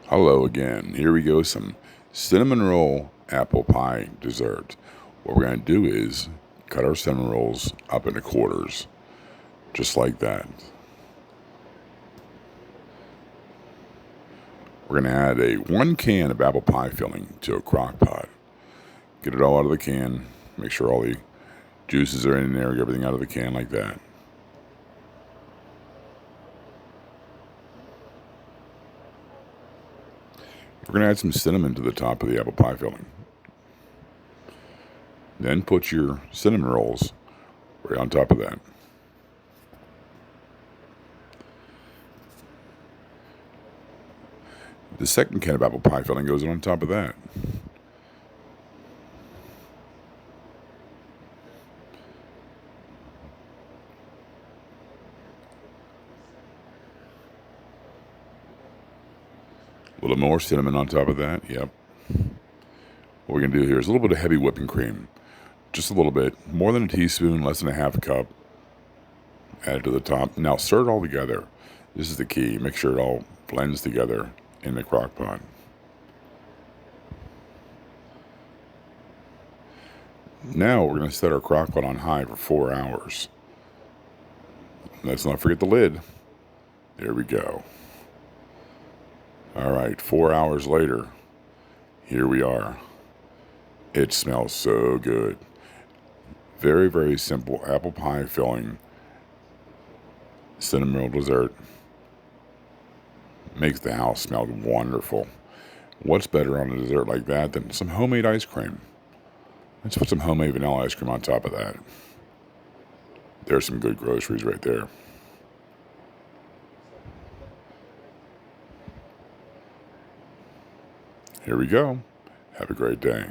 Hello again. Here we go, some cinnamon roll apple pie dessert. What we're going to do is cut our cinnamon rolls up into quarters, just like that. We're going to add a 1 can of apple pie filling to a crock pot. Get it all out of the can. Make sure all the juices are in there. Get everything out of the can like that. We're going to add some cinnamon to the top of the apple pie filling. Then put your cinnamon rolls right on top of that. The second can of apple pie filling goes on top of that. A little more cinnamon on top of that. Yep. What we're going to do here is a little bit of heavy whipping cream. Just a little bit. More than a teaspoon, less than a half cup. Add it to the top. Now stir it all together. This is the key. Make sure it all blends together in the crock pot. Now we're going to set our crock pot on high for 4 hours. Let's not forget the lid. There we go. All right, 4 hours later, here we are. It smells so good. Very, very simple apple pie filling cinnamon roll dessert. Makes the house smell wonderful. What's better on a dessert like that than some homemade ice cream? Let's put some homemade vanilla ice cream on top of that. There's some good groceries right there. Here we go. Have a great day.